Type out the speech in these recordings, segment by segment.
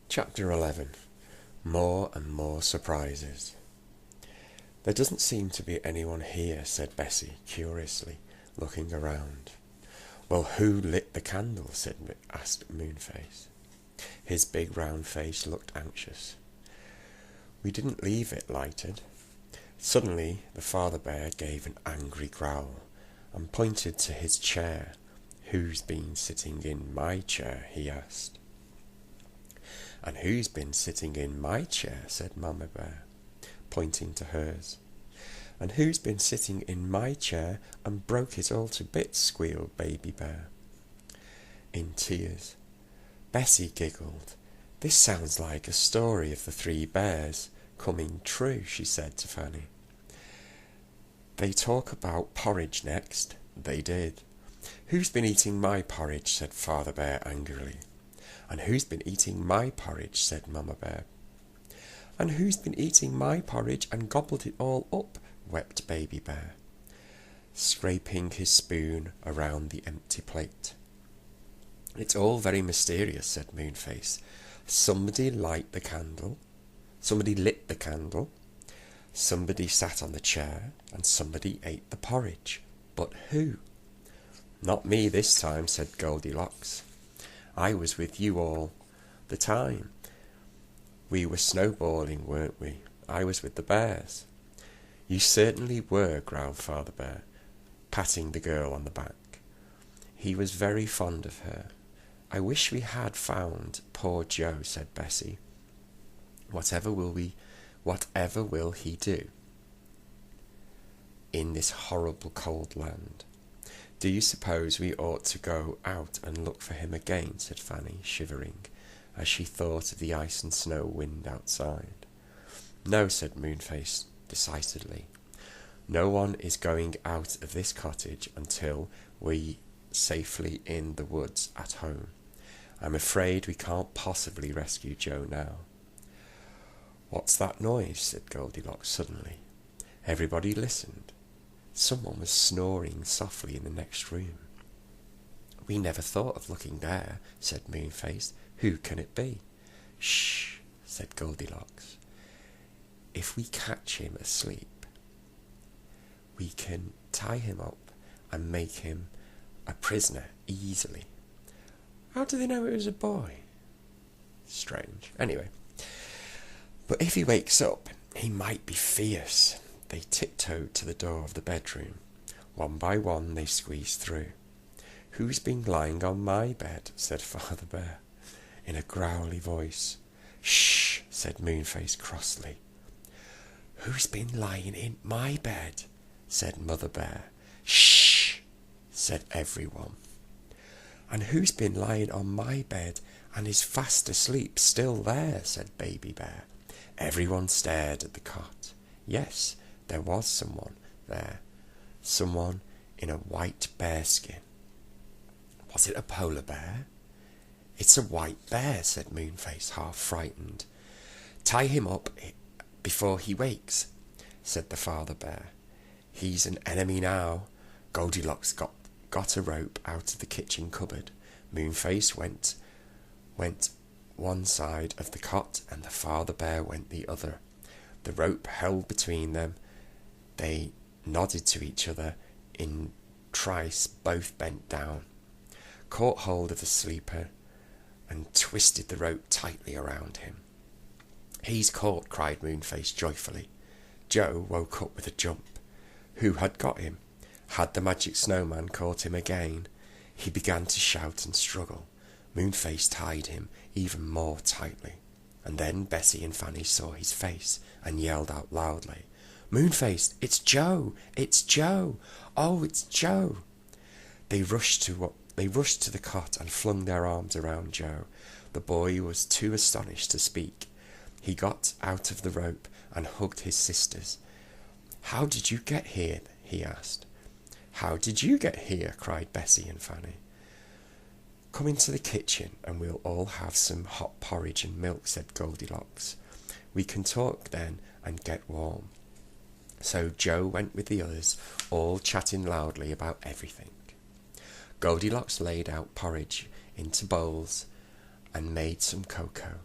Chapter 11. More and More Surprises. "There doesn't seem to be anyone here," said Bessie, curiously, looking around. "Well, who lit the candle?" asked Moonface. His big round face looked anxious. "We didn't leave it lighted." Suddenly the Father Bear gave an angry growl and pointed to his chair. "Who's been sitting in my chair?" he asked. "And who's been sitting in my chair?" said Mama Bear, pointing to hers. "And who's been sitting in my chair and broke it all to bits?" squealed Baby Bear, in tears. Bessie giggled. "This sounds like a story of the 3 bears coming true," she said to Fanny. "They talk about porridge next." They did. "Who's been eating my porridge?" said Father Bear angrily. "And who's been eating my porridge?" said Mama Bear. "And who's been eating my porridge and gobbled it all up?" wept Baby Bear, scraping his spoon around the empty plate. "It's all very mysterious," said Moonface. Somebody lit the candle, somebody sat on the chair, and somebody ate the porridge. But who? "Not me this time," said Goldilocks. "I was with you all the time. We were snowballing, weren't we? I was with the bears." "You certainly were," growled Father Bear, patting the girl on the back. "He was very fond of her. I wish we had found poor Joe," said Bessie. Whatever will he do in this horrible cold land?" "Do you suppose we ought to go out and look for him again?" said Fanny, shivering, as she thought of the ice and snow wind outside. "No," said Moonface decisively. "No one is going out of this cottage until we're safely in the woods at home. I'm afraid we can't possibly rescue Joe now." "What's that noise?" said Goldilocks suddenly. Everybody listened. Someone was snoring softly in the next room. "We never thought of looking there," said Moonface. "Who can it be?" "Shh," said Goldilocks. "If we catch him asleep, we can tie him up and make him a prisoner easily." "How do they know it was a boy?" Strange. Anyway, "but if he wakes up, he might be fierce." They tiptoed to the door of the bedroom. One by one they squeezed through. "Who's been lying on my bed?" said Father Bear, in a growly voice. "Shh," said Moonface crossly. "Who's been lying in my bed?" said Mother Bear. "Shh," said everyone. "And who's been lying on my bed and is fast asleep still there?" said Baby Bear. Everyone stared at the cot. Yes, there was someone there. Someone in a white bearskin. Was it a polar bear? "It's a white bear," said Moonface, half frightened. "Tie him up before he wakes," said the Father Bear. "He's an enemy now." Goldilocks got a rope out of the kitchen cupboard. Moonface went one side of the cot and the Father Bear went the other. The rope held between them. They nodded to each other. In trice both bent down, caught hold of the sleeper and twisted the rope tightly around him. "He's caught," cried Moonface joyfully. Joe woke up with a jump. Who had got him? Had the magic snowman caught him again? He began to shout and struggle. Moonface tied him even more tightly. And then Bessie and Fanny saw his face and yelled out loudly, "Moonface, it's Joe! It's Joe! Oh, it's Joe!" They rushed to the cot and flung their arms around Joe. The boy was too astonished to speak. He got out of the rope and hugged his sisters. "How did you get here?" he asked. "How did you get here?" cried Bessie and Fanny. "Come into the kitchen and we'll all have some hot porridge and milk," said Goldilocks. "We can talk then and get warm." So Joe went with the others, all chatting loudly about everything. Goldilocks laid out porridge into bowls and made some cocoa.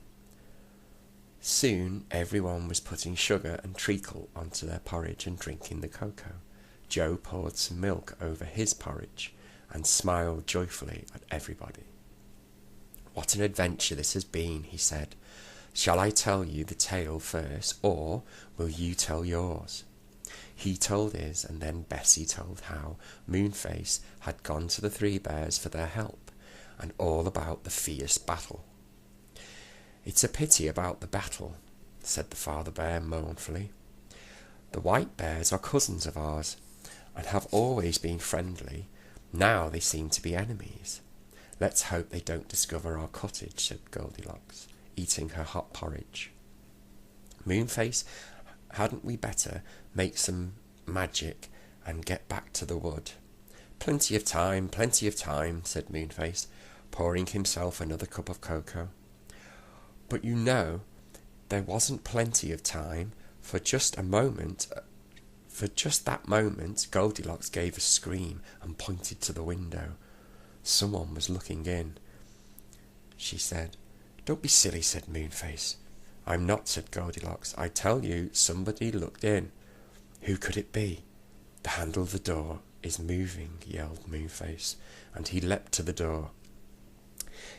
Soon everyone was putting sugar and treacle onto their porridge and drinking the cocoa. Joe poured some milk over his porridge and smiled joyfully at everybody. "What an adventure this has been," he said. "Shall I tell you the tale first, or will you tell yours?" He told his, and then Bessie told how Moonface had gone to the three bears for their help, and all about the fierce battle. "It's a pity about the battle," said the father bear mournfully. "The white bears are cousins of ours, and have always been friendly. Now they seem to be enemies. Let's hope they don't discover our cottage," said Goldilocks, eating her hot porridge. "Moonface, hadn't we better make some magic and get back to the wood?" Plenty of time, said Moonface, pouring himself another cup of cocoa. But you know, there wasn't plenty of time. For just that moment, Goldilocks gave a scream and pointed to the window. Someone was looking in, she said. "Don't be silly," said Moonface. "I'm not," said Goldilocks. "I tell you, somebody looked in." "Who could it be?" "The handle of the door is moving," yelled Moonface, and he leapt to the door.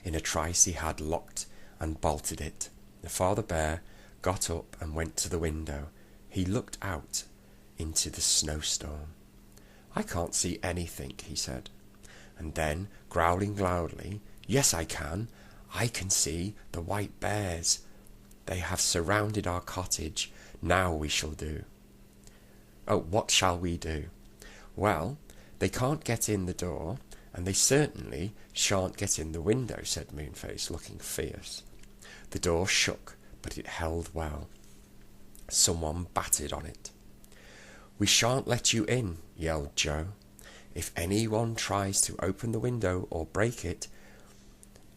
In a trice he had locked and bolted it. The father bear got up and went to the window. He looked out into the snowstorm. "I can't see anything," he said. And then, growling loudly, "Yes, I can see the white bears. They have surrounded our cottage. Now we shall do." "Oh, what shall we do?" "Well, they can't get in the door, and they certainly shan't get in the window," said Moonface, looking fierce. The door shook, but it held well. Someone battered on it. "We shan't let you in," yelled Joe. "If anyone tries to open the window or break it,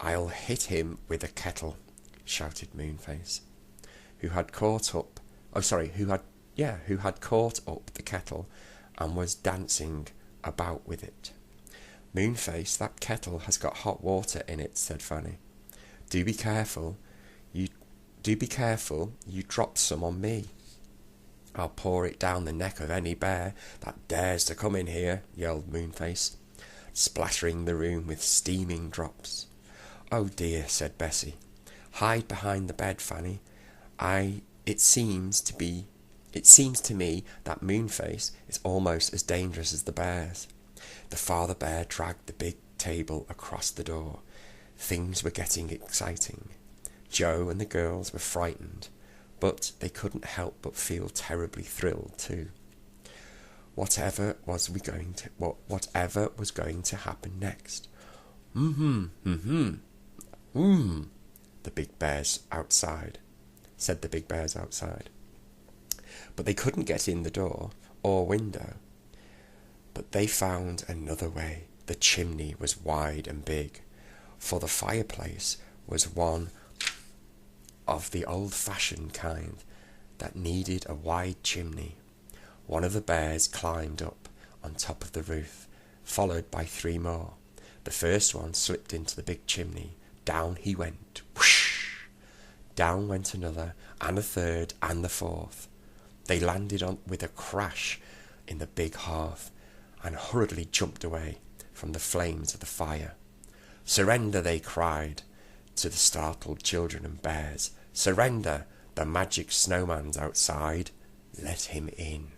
I'll hit him with a kettle," shouted Moonface, who had caught up the kettle and was dancing about with it. "Moonface, that kettle has got hot water in it," said Fanny. Do be careful, you drop some on me." "I'll pour it down the neck of any bear that dares to come in here," yelled Moonface, splattering the room with steaming drops. "Oh dear," said Bessie. "Hide behind the bed, Fanny. It seems to me that Moonface is almost as dangerous as the bears." The father bear dragged the big table across the door. Things were getting exciting. Joe and the girls were frightened, but they couldn't help but feel terribly thrilled too. Whatever was going to happen next? The big bears outside, said the big bears outside. But they couldn't get in the door or window. But they found another way. The chimney was wide and big, for the fireplace was one of the old-fashioned kind that needed a wide chimney. One of the bears climbed up on top of the roof, followed by 3 more. The first one slipped into the big chimney. Down he went. Whoosh! Down went another, and a third, and the 4th. They landed with a crash in the big hearth, and hurriedly jumped away from the flames of the fire. "Surrender!" they cried to the startled children and bears. "Surrender! The magic snowman's outside. Let him in."